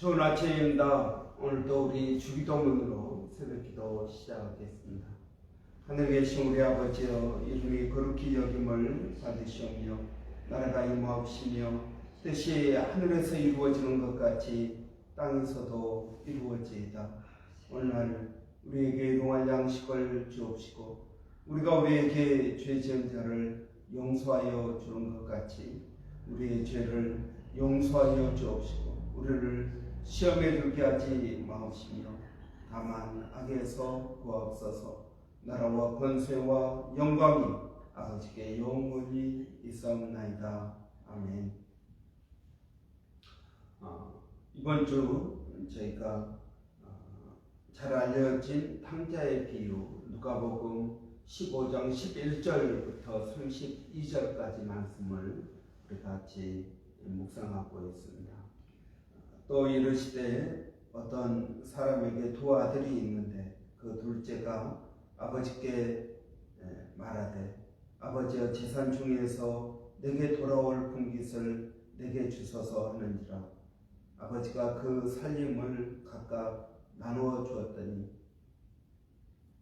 좋은 아침입니다. 오늘도 우리 주기도문으로 새벽기도 시작하겠습니다. 하늘에 계신 우리 아버지여, 이름이 거룩히 여김을 받으시오며 나라가 임하옵시며 뜻이 하늘에서 이루어지는 것 같이 땅에서도 이루어지이다. 오늘날 우리에게 일용할 양식을 주옵시고 우리가 우리에게 죄 지은 자를 용서하여 주는 것 같이 우리의 죄를 용서하여 주옵시고 우리를 시험에 들게 하지 마옵시며 다만 악에서 구하옵소서. 나라와 권세와 영광이 아버지께 영원히 있사옵나이다. 아멘. 이번 주 저희가 잘 알려진 탕자의 비유 누가복음 15장 11절부터 32절까지 말씀을 우리 같이 묵상하고 있습니다. 또 이르시되 어떤 사람에게 두 아들이 있는데 그 둘째가 아버지께 말하되 아버지여 재산 중에서 내게 돌아올 분깃을 내게 주소서 하는지라. 아버지가 그 살림을 각각 나누어 주었더니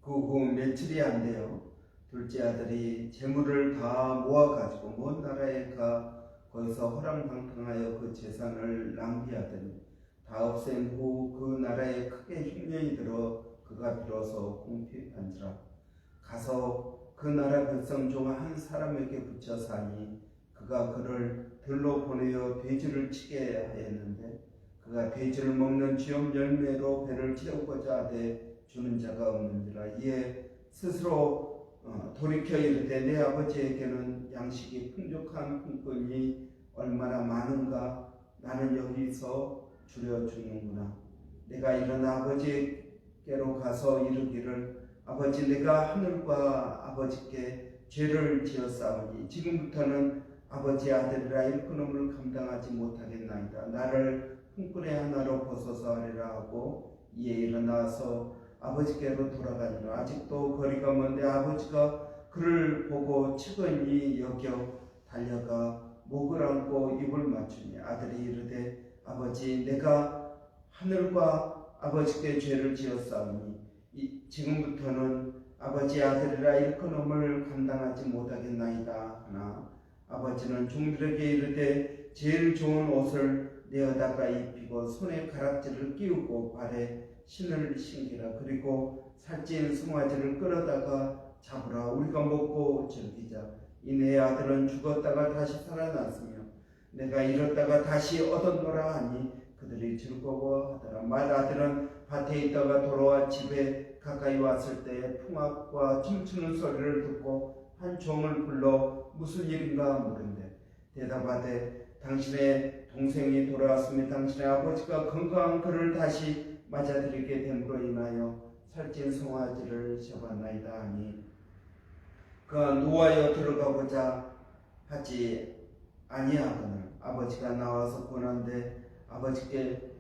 그 후 며칠이 안 되어 둘째 아들이 재물을 다 모아가지고 먼 나라에 가 거기서 허랑방탕하여 그 재산을 낭비하더니 다 없앤 후 그 나라에 크게 흉년이 들어 그가 비로소 궁핍한지라. 가서 그 나라 백성 중 한 사람에게 붙여 사니 그가 그를 들로 보내어 돼지를 치게 하였는데 그가 돼지를 먹는 쥐염 열매로 배를 채우고자 하되 주는 자가 없는지라. 이에 스스로 돌이켜 이르되 내 아버지에게는 양식이 풍족한 품꾼이 얼마나 많은가. 나는 여기서 줄여 주는구나. 내가 일어나 아버지께로 가서 이르기를 아버지, 내가 하늘과 아버지께 죄를 지었사오니 지금부터는 아버지 아들이라 일꾼음을 감당하지 못하겠나이다. 나를 품꾼의 하나로 벗어서 하리라 하고 이에 일어나서 아버지께로 돌아가니라. 아직도 거리가 먼데 아버지가 그를 보고 측은히 여겨 달려가 목을 안고 입을 맞추니 아들이 이르되 아버지, 내가 하늘과 아버지께 죄를 지었사오니 지금부터는 아버지 아들이라 일컬음을 감당하지 못하겠나이다 하나 아버지는 종들에게 이르되 제일 좋은 옷을 내어다가 입히고 손에 가락지를 끼우고 발에 신을 신기라. 그리고 살찐 송아지를 끌어다가 잡으라. 우리가 먹고 즐기자. 이 내 아들은 죽었다가 다시 살아났으며 내가 잃었다가 다시 얻었노라 하니 그들이 즐거워하더라. 맏아들은 밭에 있다가 돌아와 집에 가까이 왔을 때 풍악과 춤추는 소리를 듣고 한 종을 불러 무슨 일인가 물은데 대답하되 당신의 동생이 돌아왔으며 당신의 아버지가 건강한 그를 다시 맞아들이게 됨으로 인하여 살찐 송아지를 잡았나이다 하니 그가 노하여 들어가고자 하지 아니하거늘 아버지가 나와서 권한데 아버지께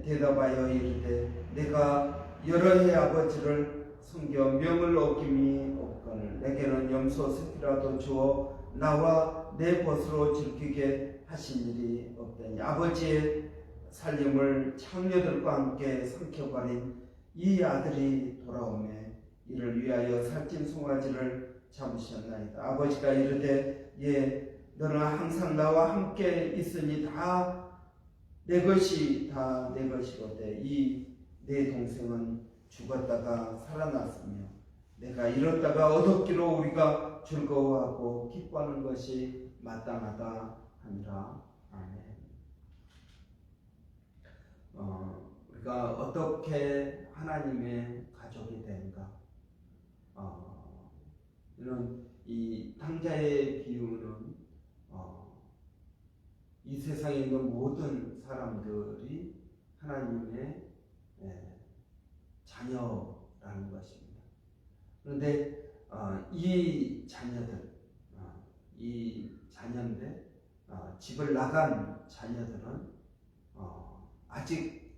대답하여 이르되 내가 여러 해 아버지를 섬겨 명을 어김이 없거늘 내게는 염소 새끼라도 주어 나와 내 벗으로 지키게 하신 일이 없더니 아버지의 살림을 창녀들과 함께 삼켜버린 이 아들이 돌아오매 이를 위하여 살찐 송아지를 잡으셨나이다. 아버지가 이르되 너는 항상 나와 함께 있으니 다 내 것이로되 이 내 동생은 죽었다가 살아났으며 내가 잃었다가 얻었기로 우리가 즐거워하고 기뻐하는 것이 마땅하다 하니라. 아멘. 우리가 어떻게 하나님의 가족이 되는가? 이런 이 탕자의 비유는 이 세상에 있는 모든 사람들이 하나님의 자녀라는 것입니다. 그런데 이 자녀인데 집을 나간 자녀들은 아직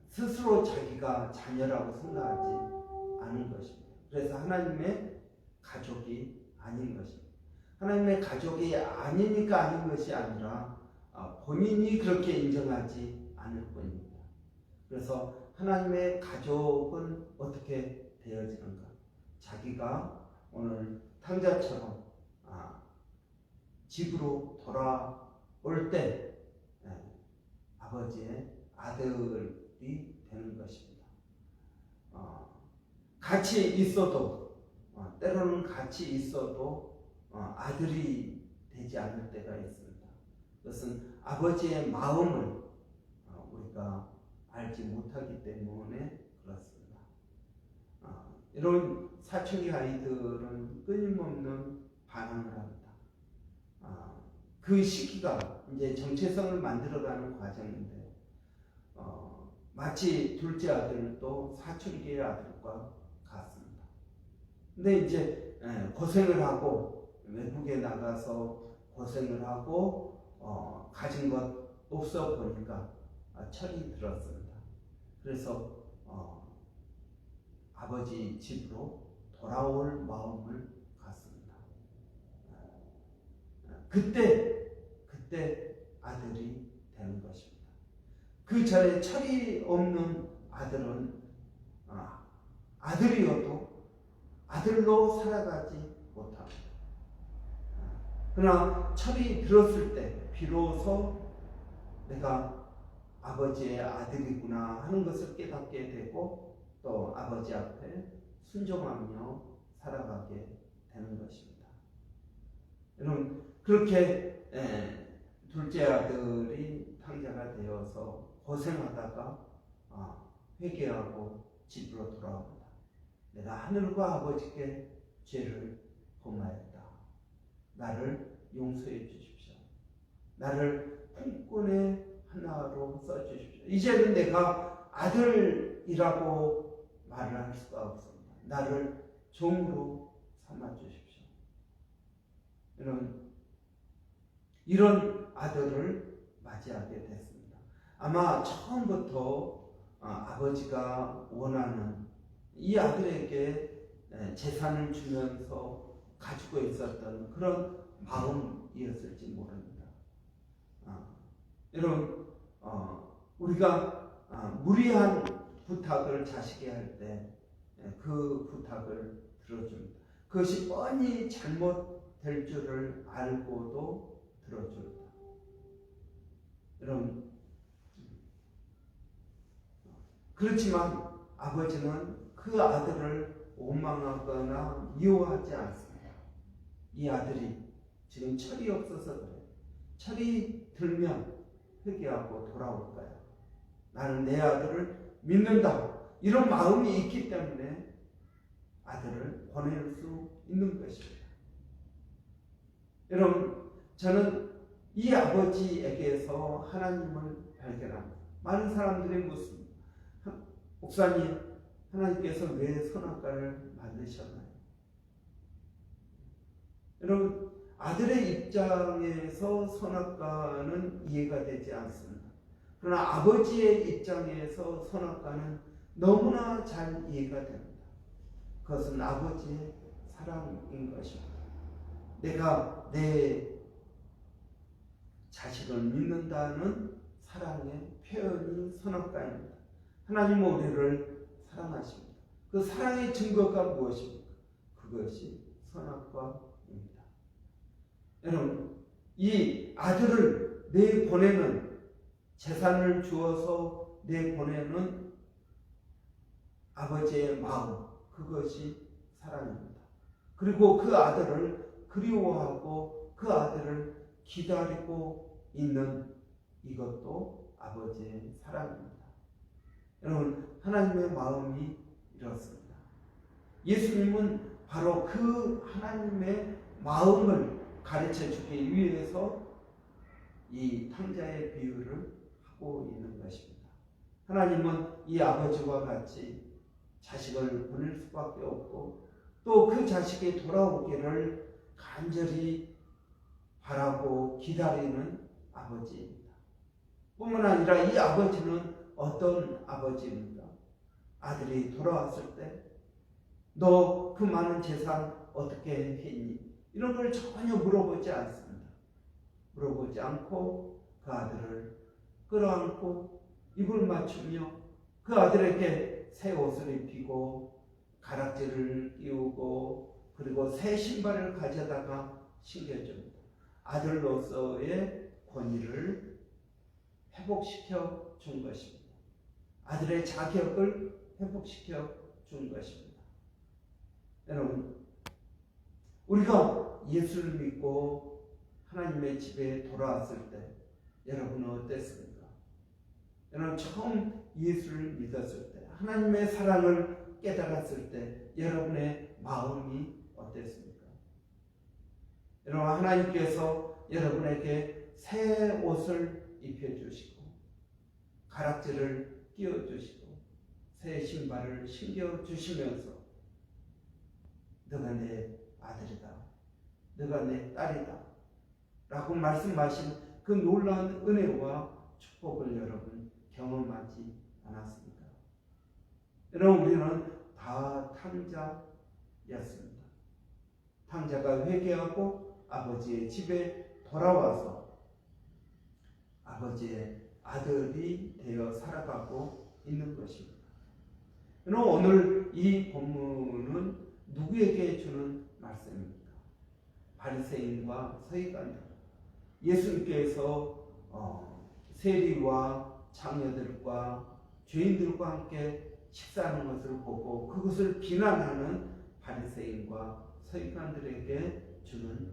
스스로 자기가 자녀라고 생각하지 않은 것입니다. 그래서 하나님의 가족이 아닌 것입니다. 하나님의 가족이 아니니까 아닌 것이 아니라 본인이 그렇게 인정하지 않을 뿐입니다. 그래서 하나님의 가족은 어떻게 되어지는가? 자기가 오늘 탕자처럼 집으로 돌아올 때 아버지의 아들이 되는 것입니다. 같이 있어도 때로는 같이 있어도 아들이 되지 않을 때가 있습니다. 그것은 아버지의 마음을 우리가 알지 못하기 때문에 그렇습니다. 이런 사춘기 아이들은 끊임없는 반항을 합니다. 그 시기가 이제 정체성을 만들어가는 과정인데 마치 둘째 아들도 사춘기의 아들과 같습니다. 근데 이제 고생을 하고 외국에 나가서 고생을 하고 가진 것 없어 보니까 철이 들었습니다. 그래서 아버지 집으로 돌아올 마음을 갖습니다. 그때 아들이 되는 것입니다. 그 전에 철이 없는 아들은 아들이어도 아들로 살아가지 못합니다. 그러나 철이 들었을 때 비로소 내가 아버지의 아들이구나 하는 것을 깨닫게 되고 또 아버지 앞에 순종하며 살아가게 되는 것입니다. 여러분 그렇게 둘째 아들이 탕자가 되어서 고생하다가 회개하고 집으로 돌아옵니다. 내가 하늘과 아버지께 죄를 범하였다. 나를 용서해 주십시오. 나를 품꾼의 하나로 써주십시오. 이제는 내가 아들이라고 말을 할 수가 없습니다. 나를 종으로 삼아주십시오. 이런 아들을 맞이하게 됐습니다. 아마 처음부터 아버지가 원하는 이 아들에게 재산을 주면서 가지고 있었던 그런 마음이었을지 모릅니다. 여러분 우리가 무리한 부탁을 자식이 할 때 그 부탁을 들어줍니다. 그것이 뻔히 잘못될 줄을 알고도 들어줍니다. 여러분 그렇지만 아버지는 그 아들을 원망하거나 미워하지 않습니다. 이 아들이 지금 철이 없어서 그래. 철이 들면 회개하고 돌아올 거야. 나는 내 아들을 믿는다. 이런 마음이 있기 때문에 아들을 보낼 수 있는 것입니다. 여러분, 저는 이 아버지에게서 하나님을 발견합니다. 많은 사람들이 묻습니다. 목사님, 하나님께서 왜 선악과를 만드셨나요? 여러분, 아들의 입장에서 선악과는 이해가 되지 않습니다. 그러나 아버지의 입장에서 선악과는 너무나 잘 이해가 됩니다. 그것은 아버지의 사랑인 것입니다. 내가 내 자식을 믿는다는 사랑의 표현이 선악과입니다. 하나님은 우리를 사랑하십니다. 그 사랑의 증거가 무엇입니까? 그것이 선악과입니다. 여러분, 이 아들을 내보내는 재산을 주어서 내보내는 아버지의 마음, 그것이 사랑입니다. 그리고 그 아들을 그리워하고 그 아들을 기다리고 있는 이것도 아버지의 사랑입니다. 여러분, 하나님의 마음이 이렇습니다. 예수님은 바로 그 하나님의 마음을 가르쳐 주기 위해서 이 탕자의 비유를 하고 있는 것입니다. 하나님은 이 아버지와 같이 자식을 보낼 수밖에 없고 또 그 자식이 돌아오기를 간절히 바라고 기다리는 아버지입니다. 뿐만 아니라 이 아버지는 어떤 아버지입니까? 아들이 돌아왔을 때 너 그 많은 재산 어떻게 했니? 이런 걸 전혀 물어보지 않습니다. 물어보지 않고 그 아들을 끌어안고 입을 맞추며 그 아들에게 새 옷을 입히고 가락지를 끼우고 그리고 새 신발을 가져다가 신겨줍니다. 아들로서의 권위를 회복시켜 준 것입니다. 아들의 자격을 회복시켜 준 것입니다. 여러분, 우리가 예수를 믿고 하나님의 집에 돌아왔을 때 여러분은 어땠습니까? 여러분, 처음 예수를 믿었을 때, 하나님의 사랑을 깨달았을 때 여러분의 마음이 어땠습니까? 여러분, 하나님께서 여러분에게 새 옷을 입혀주시고 가락지를 끼워주시고 새 신발을 신겨주시면서 너가 내 아들이다, 너가 내 딸이다 라고 말씀하신 그 놀라운 은혜와 축복을 여러분 경험하지 않았습니까? 여러분, 우리는 다 탕자였습니다. 탕자가 회개하고 아버지의 집에 돌아와서 아버지의 아들이 되어 살아가고 있는 것입니다. 여러분, 오늘 이 본문은 누구에게 주는 말씀입니까? 바리새인과 서기관들. 예수님께서 세리와 장녀들과 죄인들과 함께 식사하는 것을 보고 그것을 비난하는 바리새인과 서기관들에게 주는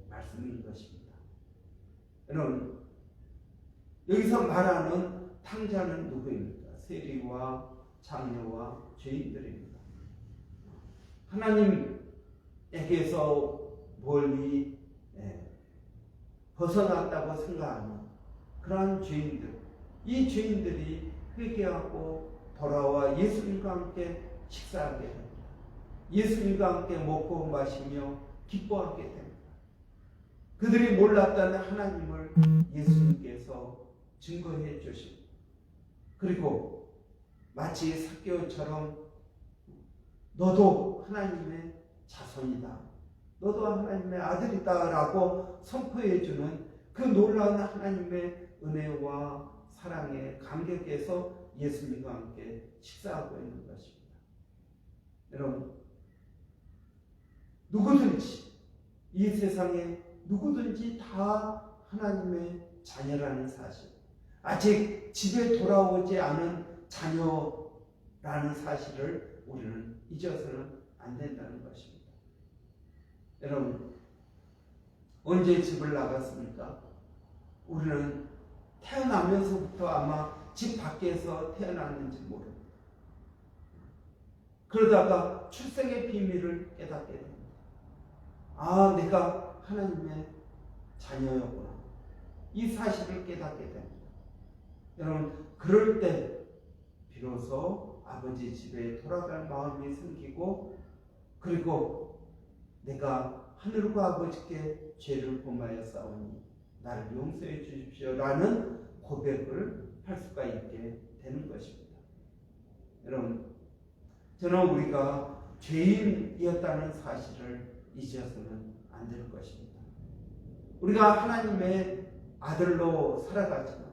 말씀인 것입니다. 여러분, 여기서 말하는 탕자는 누구입니까? 세리와 장녀와 죄인들입니다. 하나님에게서 멀리 벗어났다고 생각하는 그러한 죄인들, 이 죄인들이 회개하고 돌아와 예수님과 함께 식사하게 됩니다. 예수님과 함께 먹고 마시며 기뻐하게 됩니다. 그들이 몰랐던 하나님을 예수님께서 증거해 주십니다. 그리고 마치 삭개오처럼 너도 하나님의 자손이다, 너도 하나님의 아들이다 라고 선포해 주는 그 놀라운 하나님의 은혜와 사랑에 감격해서 예수님과 함께 식사하고 있는 것입니다. 여러분, 누구든지 이 세상에 누구든지 다 하나님의 자녀라는 사실, 아직 집에 돌아오지 않은 자녀라는 사실을 우리는 잊어서는 안 된다는 것입니다. 여러분, 언제 집을 나갔습니까? 우리는 태어나면서부터 아마 집 밖에서 태어났는지 모릅니다. 그러다가 출생의 비밀을 깨닫게 됩니다. 아, 내가 하나님의 자녀였구나, 이 사실을 깨닫게 됩니다. 여러분, 그럴 때 비로소 아버지 집에 돌아갈 마음이 생기고, 그리고 내가 하늘과 아버지께 죄를 범하여 싸우니 나를 용서해 주십시오 라는 고백을 할 수가 있게 되는 것입니다. 여러분, 저는 우리가 죄인이었다는 사실을 잊어서는 안 될 것입니다. 우리가 하나님의 아들로 살아가지만,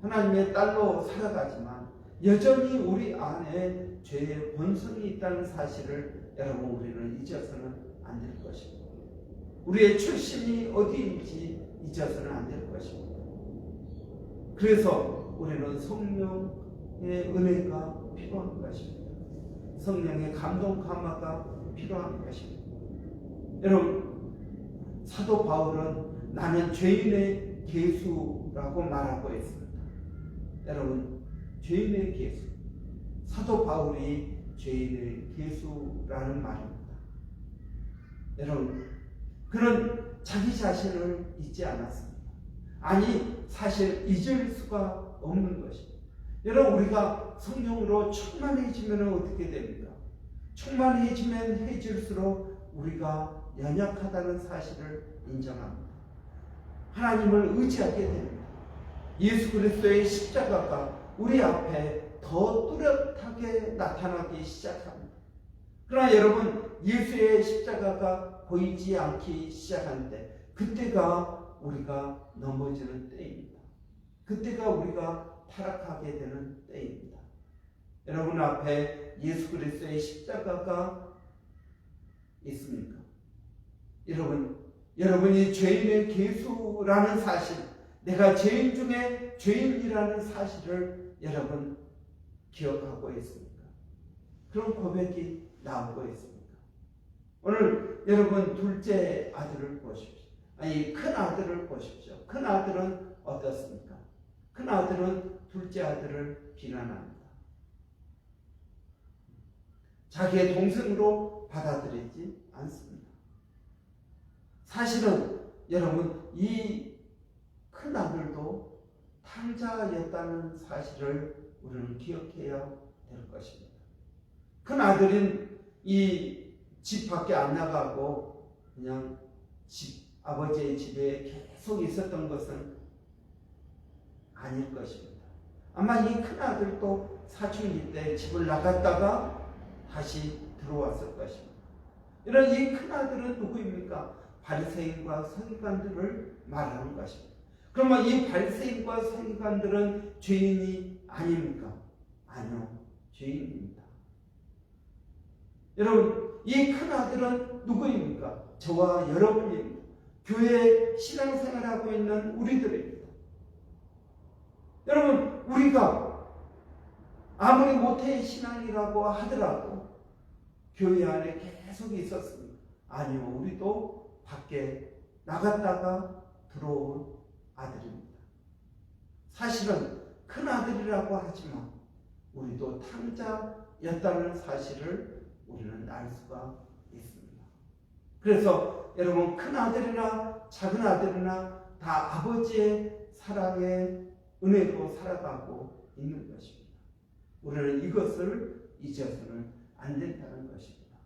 하나님의 딸로 살아가지만 여전히 우리 안에 죄의 본성이 있다는 사실을 여러분, 우리는 잊어서는 안 될 것입니다. 우리의 출신이 어디인지 잊어서는 안 될 것입니다. 그래서 우리는 성령의 은혜가 필요한 것입니다. 성령의 감동 감화가 필요한 것입니다. 여러분, 사도 바울은 나는 죄인의 계수라고 말하고 있습니다. 여러분, 죄인의 계수, 사도 바울이 죄인의 계수라는 말입니다. 여러분, 그는 자기 자신을 잊지 않았습니다. 아니, 사실 잊을 수가 없는 것입니다. 여러분, 우리가 성령으로 충만해지면 어떻게 됩니까? 충만해지면 해질수록 우리가 연약하다는 사실을 인정합니다. 하나님을 의지하게 됩니다. 예수 그리스도의 십자가가 우리 앞에 더 뚜렷하게 나타나기 시작합니다. 그러나 여러분, 예수의 십자가가 보이지 않기 시작한 때, 그때가 우리가 넘어지는 때입니다. 그때가 우리가 타락하게 되는 때입니다. 여러분 앞에 예수 그리스도의 십자가가 있습니까? 여러분이 죄인의 괴수라는 사실, 내가 죄인 중에 죄인이라는 사실을 여러분 기억하고 있습니까? 그런 고백이 나오고 있습니까? 오늘 여러분 둘째 아들을 보십시오. 큰 아들을 보십시오. 큰 아들은 어떻습니까? 큰 아들은 둘째 아들을 비난합니다. 자기의 동생으로 받아들이지 않습니다. 사실은 여러분 이 큰 아들도 탕자였다는 사실을 우리는 기억해야 될 것입니다. 큰 아들은 이 집 밖에 안 나가고 그냥 아버지의 집에 계속 있었던 것은 아닐 것입니다. 아마 이 큰 아들도 사춘기 때 집을 나갔다가 다시 들어왔을 것입니다. 이런 이 큰 아들은 누구입니까? 바리새인과 서기관들을 말하는 것입니다. 그러면 이 바리새인과 서기관들은 죄인이 아닙니까? 아니요, 죄인입니다. 여러분, 이 큰 아들은 누구입니까? 저와 여러분입니다. 교회 신앙생활하고 있는 우리들입니다. 여러분, 우리가 아무리 모태의 신앙이라고 하더라도 교회 안에 계속 있었습니다. 아니요, 우리도 밖에 나갔다가 들어온 아들입니다. 사실은 큰 아들이라고 하지만 우리도 탕자였다는 사실을 우리는 알 수가 있습니다. 그래서 여러분 큰 아들이나 작은 아들이나 다 아버지의 사랑의 은혜로 살아가고 있는 것입니다. 우리는 이것을 잊어서는 안 된다는 것입니다.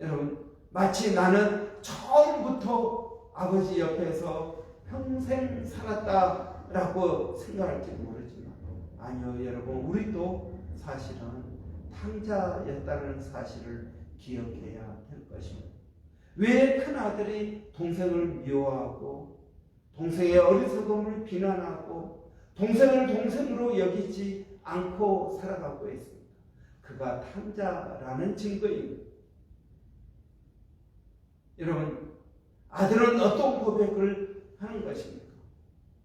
여러분 마치 나는 처음부터 아버지 옆에서 평생 살았다라고 생각할지 모르지만 아니요, 여러분 우리도 사실은 탕자였다는 사실을 기억해야 될 것입니다. 왜 큰 아들이 동생을 미워하고 동생의 어리석음을 비난하고 동생을 동생으로 여기지 않고 살아가고 있습니다? 그가 탕자라는 증거입니다. 여러분, 아들은 어떤 고백을 하는 것입니까?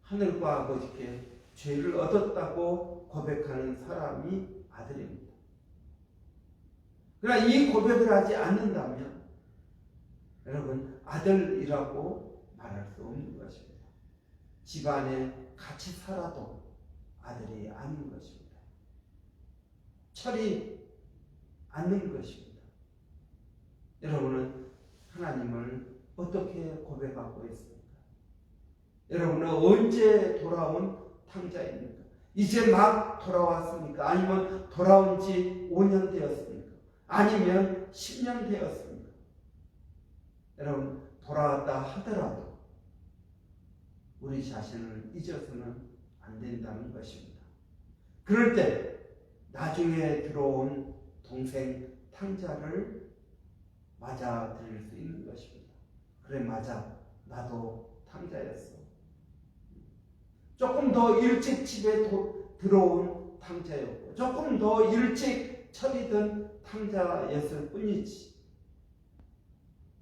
하늘과 아버지께 죄를 얻었다고 고백하는 사람이 아들입니다. 그러나 이 고백을 하지 않는다면 여러분 아들이라고 말할 수 없는 것입니다. 집안에 같이 살아도 아들이 아닌 것입니다. 철이 않는 것입니다. 여러분은 하나님을 어떻게 고백하고 있습니까? 여러분은 언제 돌아온 탕자입니까? 이제 막 돌아왔습니까? 아니면 돌아온 지 5년 되었습니까? 아니면 10년 되었습니까? 여러분 돌아왔다 하더라도 우리 자신을 잊어서는 안 된다는 것입니다. 그럴 때 나중에 들어온 동생 탕자를 맞아들일 수 있는 것입니다. 그래, 맞아, 나도 탕자였어. 조금 더 일찍 집에 들어온 탕자였고 조금 더 일찍 철이든 탕자였을 뿐이지.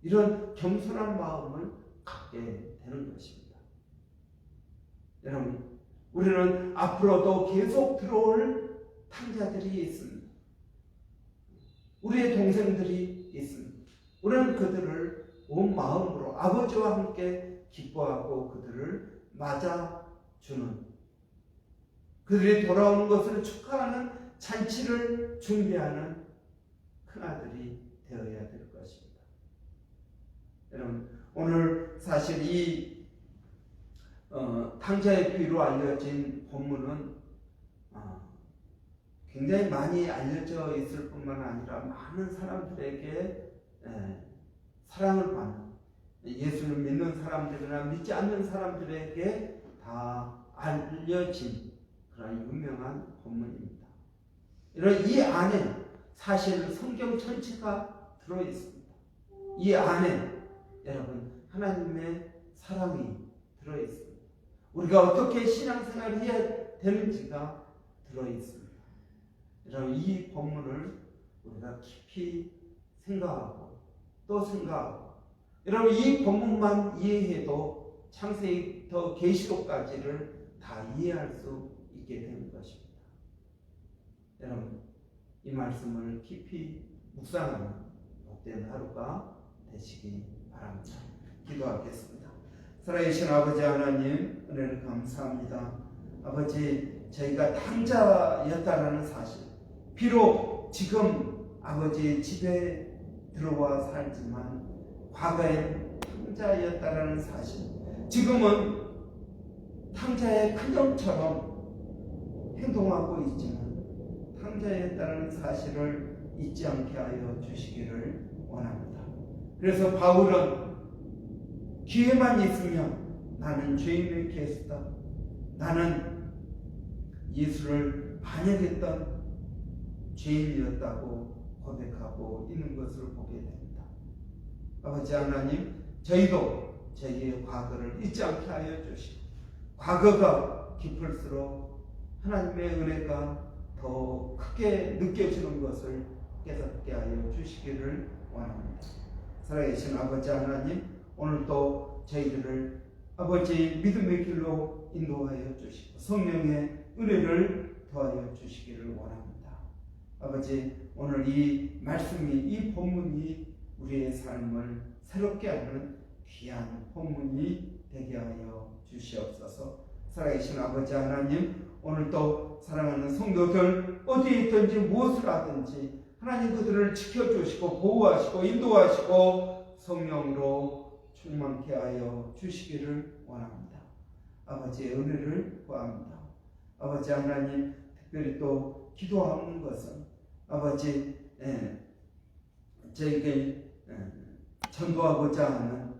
이런 겸손한 마음을 갖게 되는 것입니다. 여러분, 우리는 앞으로도 계속 들어올 탕자들이 있습니다. 우리의 동생들이 있습니다. 우리는 그들을 온 마음으로 아버지와 함께 기뻐하고 그들을 맞아주는, 그들이 돌아오는 것을 축하하는 잔치를 준비하는 큰아들이 되어야 될 것입니다. 여러분, 오늘 사실 이 탕자의 비유로 알려진 본문은 굉장히 많이 알려져 있을 뿐만 아니라 많은 사람들에게 사랑을 받는, 예수를 믿는 사람들이나 믿지 않는 사람들에게 다 알려진 그런 유명한 본문입니다. 이런 이 안에 사실 성경 전체가 들어있습니다. 이 안에 여러분 하나님의 사랑이 들어있습니다. 우리가 어떻게 신앙생활을 해야 되는지가 들어있습니다. 여러분, 이 본문을 우리가 깊이 생각하고 또 생각하고, 여러분, 이 본문만 이해해도 창세기부터 계시록까지를 다 이해할 수 있게 되는 것입니다. 여러분, 이 말씀을 깊이 묵상하는 복된 하루가 되시기 바랍니다. 기도하겠습니다. 살아계신 아버지 하나님, 은혜를 감사합니다. 아버지, 저희가 탕자였다라는 사실, 비록 지금 아버지 집에 들어와 살지만 과거엔 탕자였다라는 사실, 지금은 탕자의 큰형처럼 행동하고 있지만 탕자였다는 사실을 잊지 않게 하여 주시기를 원합니다. 그래서 바울은 기회만 있으면 나는 죄인의 개수다, 나는 예수를 반역했던 죄인이었다고 고백하고 있는 것을 보게 됩니다. 아버지 하나님, 저희도 저희의 과거를 잊지 않게 하여 주시고, 과거가 깊을수록 하나님의 은혜가 더 크게 느껴지는 것을 깨닫게 하여 주시기를 원합니다. 살아계신 아버지 하나님, 오늘도 저희들을 아버지 믿음의 길로 인도하여 주시고 성령의 은혜를 더하여 주시기를 원합니다. 아버지, 오늘 이 말씀이, 이 본문이 우리의 삶을 새롭게 하는 귀한 본문이 되게 하여 주시옵소서. 살아계신 아버지 하나님, 오늘도 사랑하는 성도들 어디에 있든지 무엇을 하든지 하나님 그들을 지켜주시고 보호하시고 인도하시고 성령으로 충만케 하여 주시기를 원합니다. 아버지의 은혜를 구합니다. 아버지 하나님, 특별히 또 기도하는 것은 아버지 저에게 전도하고자 하는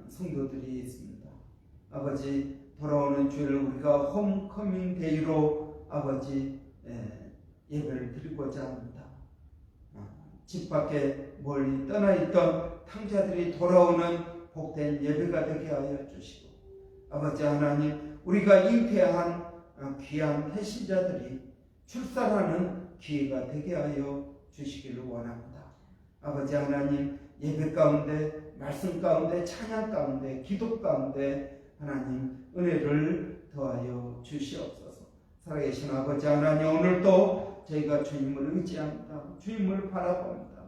성도들이 있습니다. 아버지, 돌아오는 주일 우리가 홈커밍 데이로 아버지 예배를 드리고자 합니다. 집 밖에 멀리 떠나 있던 탕자들이 돌아오는 복된 예배가 되게 하여 주시고, 아버지 하나님, 우리가 잉태한 귀한 태신자들이 출산하는 기회가 되게 하여 주시기를 원합니다. 아버지 하나님, 예배 가운데, 말씀 가운데, 찬양 가운데, 기도 가운데 하나님 은혜를 더하여 주시옵소서. 살아계신 아버지 하나님, 오늘도 저희가 주님을 의지합니다. 주님을 바라봅니다.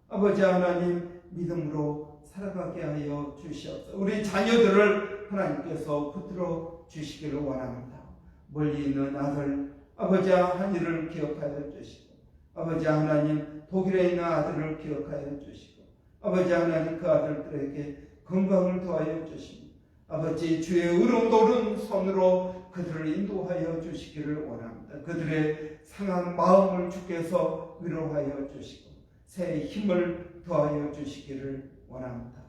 아버지 하나님, 믿음으로 살아가게 하여 주시옵소서. 우리 자녀들을 하나님께서 붙들어 주시기를 원합니다. 멀리 있는 아들, 아버지 한이를 기억하여 주시고, 아버지 하나님, 독일에 있는 아들을 기억하여 주시고, 아버지 하나님, 그 아들들에게 건강을 더하여 주시고, 아버지 주의 의로운 오른손으로 그들을 인도하여 주시기를 원합니다. 그들의 상한 마음을 주께서 위로하여 주시고 새 힘을 더하여 주시기를 원합니다.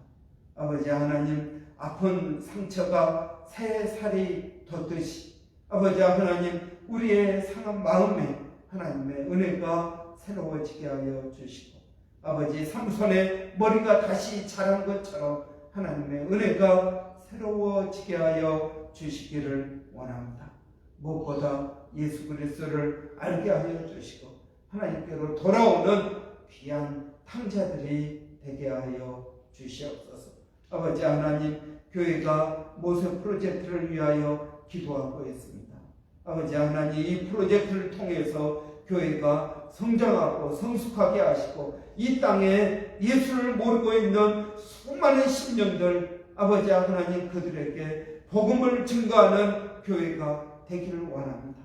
아버지 하나님, 아픈 상처가 새 살이 돋듯이 아버지 하나님, 우리의 상한 마음에 하나님의 은혜가 새로워지게 하여 주시고, 아버지 삼손의 머리가 다시 자란 것처럼 하나님의 은혜가 새로워지게 하여 주시기를 원합니다. 무엇보다 예수 그리스도를 알게 하여 주시고 하나님께로 돌아오는 귀한 탕자들이 되게 하여 주시옵소서. 아버지 하나님, 교회가 모세 프로젝트를 위하여 기도하고 있습니다. 아버지 하나님, 이 프로젝트를 통해서 교회가 성장하고 성숙하게 하시고 이 땅에 예수를 모르고 있는 수많은 심령들, 아버지 하나님, 그들에게 복음을 증거하는 교회가 되기를 원합니다.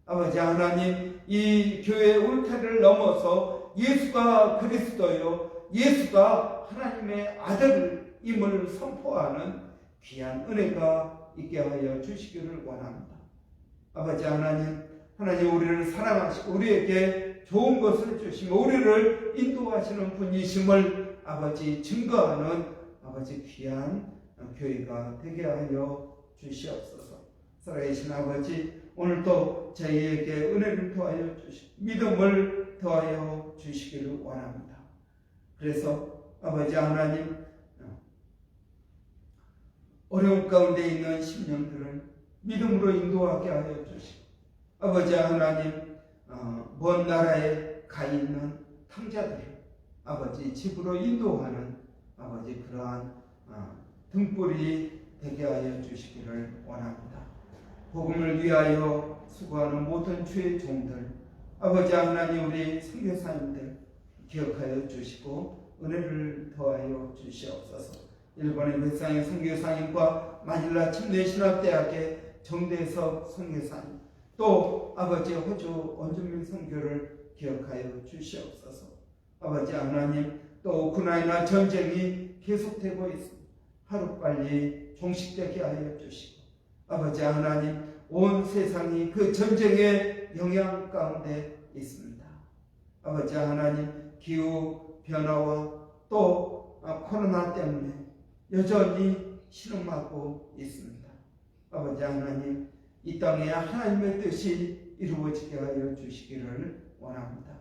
아버지 하나님, 이 교회의 울타리를 넘어서 예수가 그리스도요, 예수가 하나님의 아들임을 선포하는 귀한 은혜가 있게 하여 주시기를 원합니다. 아버지 하나님, 하나님 우리를 사랑하시고 우리에게 좋은 것을 주시며 우리를 인도하시는 분이심을 아버지 증거하는 아버지 귀한 교회가 되게 하여 주시옵소서. 살아계신 아버지, 오늘도 저희에게 은혜를 더하여 주시고 믿음을 더하여 주시기를 원합니다. 그래서 아버지 하나님, 어려움 가운데 있는 심령들을 믿음으로 인도하게 하여 주시고 아버지 하나님, 먼 나라에 가 있는 탕자들을 아버지 집으로 인도하는 아버지 그러한 등불이 되게 하여 주시기를 원합니다. 복음을 위하여 수고하는 모든 주의 종들, 아버지 하나님, 우리 선교사님들 기억하여 주시고 은혜를 더하여 주시옵소서. 일본의 백상의 선교사님과 마닐라 침례신학대학의 정대석 선교사님, 또 아버지 호주 원주민 선교를 기억하여 주시옵소서. 아버지 하나님, 또 우크라이나 전쟁이 계속되고 있습니다. 하루빨리 종식되게 하여 주시고, 아버지 하나님, 온 세상이 그 전쟁의 영향 가운데 있습니다. 아버지 하나님, 기후 변화와 또 코로나 때문에 여전히 신음하고 있습니다. 아버지 하나님, 이 땅에 하나님의 뜻이 이루어지게 하여 주시기를 원합니다.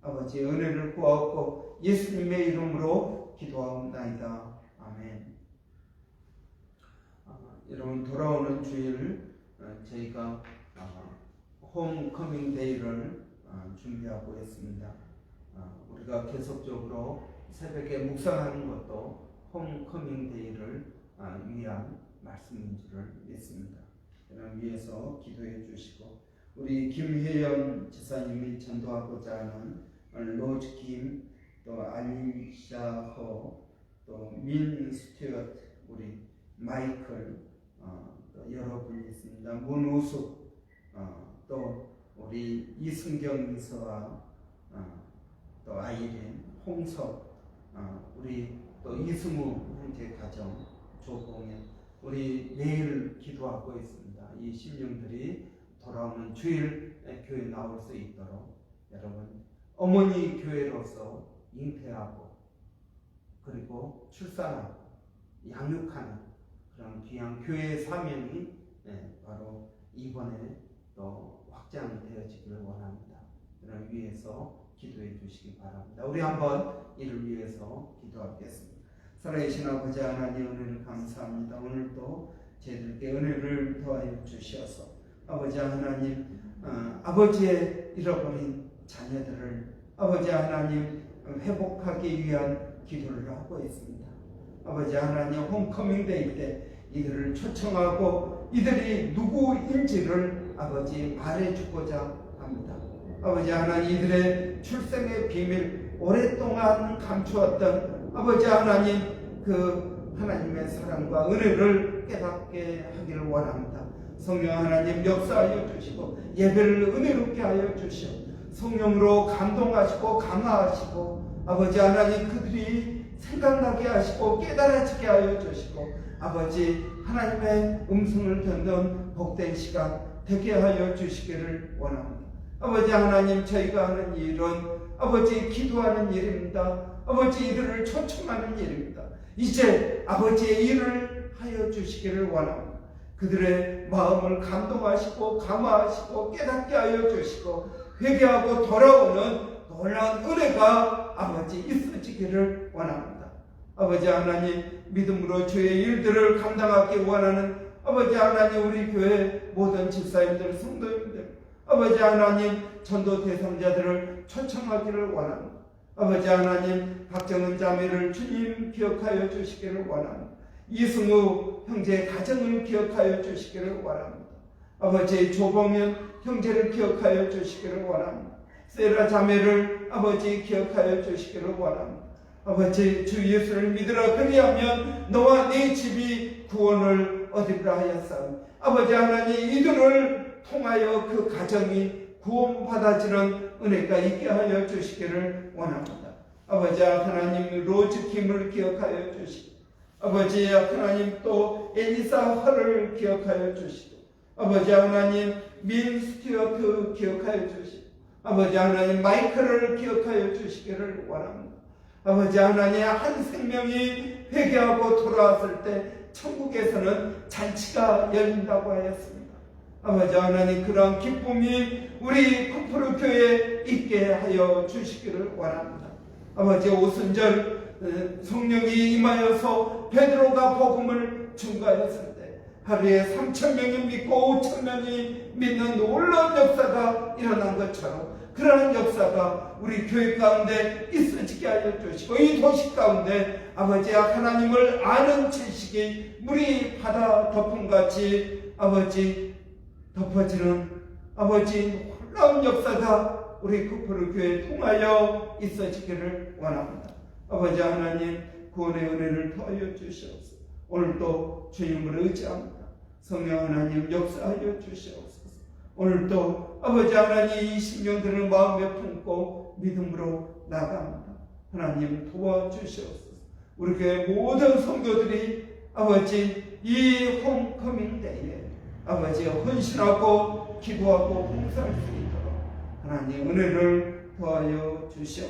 아버지 은혜를 구하옵고 예수님의 이름으로 기도하옵나이다. 아멘. 여러분, 돌아오는 주일 저희가 홈커밍 데이를 준비하고 있습니다. 우리가 계속적으로 새벽에 묵상하는 것도 홈커밍 데이를 위한 말씀인 줄을 믿습니다. 그럼 위에서 기도해 주시고, 우리 김혜영 지사님이 전도하고자 하는 로즈 김, 또 알리샤허, 또 민 스튜어트, 우리 마이클, 또 여러분이 있습니다. 문우숙, 또 우리 이승경 미서와 또 아이린, 홍석, 우리 또 이승우 형제 가정, 조공연, 우리 매일 기도하고 있습니다. 이 심령들이 돌아오는 주일 교회 나올 수 있도록 여러분, 어머니 교회로서 잉태하고 그리고 출산하고 양육하는 그런 귀한 교회의 사명이 바로 이번에 또 확장되어지기를 원합니다. 그런 위해서 기도해 주시기 바랍니다. 우리 한번 이를 위해서 기도하겠습니다. 살아계신 아버지 하나님, 은혜를 감사합니다. 오늘도 저희들께 은혜를 더하여 주시어서 아버지 하나님, 아버지의 잃어버린 자녀들을 아버지 하나님 회복하기 위한 기도를 하고 있습니다. 아버지 하나님, 홈커밍 데이 때 이들을 초청하고 이들이 누구인지를 아버지 말해주고자 합니다. 아버지 하나님, 이들의 출생의 비밀 오랫동안 감추었던 아버지 하나님, 그 하나님의 사랑과 은혜를 깨닫게 하기를 원합니다. 성령 하나님 역사하여 주시고 예배를 은혜롭게 하여 주시오. 성령으로 감동하시고 강화하시고 아버지 하나님, 그들이 생각나게 하시고 깨달아지게 하여 주시고 아버지 하나님의 음성을 듣는 복된 시간 되게 하여 주시기를 원합니다. 아버지 하나님, 저희가 하는 일은 아버지 기도하는 일입니다. 아버지 이들을 초청하는 일입니다. 이제 아버지의 일을 하여 주시기를 원합니다. 그들의 마음을 감동하시고 감화하시고 깨닫게 하여 주시고 회개하고 돌아오는 놀라운 은혜가 아버지 있어지기를 원합니다. 아버지 하나님, 믿음으로 주의 일들을 감당하기 원하는 아버지 하나님, 우리 교회 모든 집사님들, 성도님들, 아버지 하나님, 전도 대상자들을 초청하기를 원합니다. 아버지 하나님, 박정은 자매를 주님 기억하여 주시기를 원합니다. 이승우 형제의 가정을 기억하여 주시기를 원합니다. 아버지 조봉현 형제를 기억하여 주시기를 원합니다. 세라 자매를 아버지 기억하여 주시기를 원합니다. 아버지, 주 예수를 믿으라, 그리하면 너와 네 집이 구원을 얻으리라 하였사오니 아버지 하나님, 이들을 통하여 그 가정이 구원받아지는 은혜가 있게 하여 주시기를 원합니다. 아버지 하나님, 로즈 김을 기억하여 주시고 아버지 하나님, 또 엘리사 허를 기억하여 주시고 아버지 하나님, 민 스튜어트 기억하여 주시고 아버지 하나님, 마이클을 기억하여 주시기를 원합니다. 아버지 하나님, 한 생명이 회개하고 돌아왔을 때 천국에서는 잔치가 열린다고 하였습니다. 아버지 하나님, 그런 기쁨이 우리 쿠프르 교회에 있게 하여 주시기를 원합니다. 아버지, 오순절 성령이 임하여서 베드로가 복음을 증거하였을 때 하루에 3,000명이 믿고 5,000명이 믿는 놀라운 역사가 일어난 것처럼 그러한 역사가 우리 교회 가운데 있어지게 하여 주시고 이 도시 가운데 아버지 하나님을 아는 지식이 물이 바다 덮음같이 아버지 덮어지는 아버지 놀라운 역사가 우리 구포르 교회에 통하여 있어지기를 원합니다. 아버지 하나님 구원의 은혜를 더하여 주시옵소서. 오늘도 주님을 의지합니다. 성령 하나님 역사하여 주시옵소서. 오늘도 아버지 하나님 이 심령들을 마음에 품고 믿음으로 나갑니다. 하나님 도와주시옵소서. 우리 교회 모든 성도들이 아버지 이 홈커밍 데이에 아버지 헌신하고 기도하고 봉사할 수 있도록 하나님 은혜를 더하여 주시옵소서.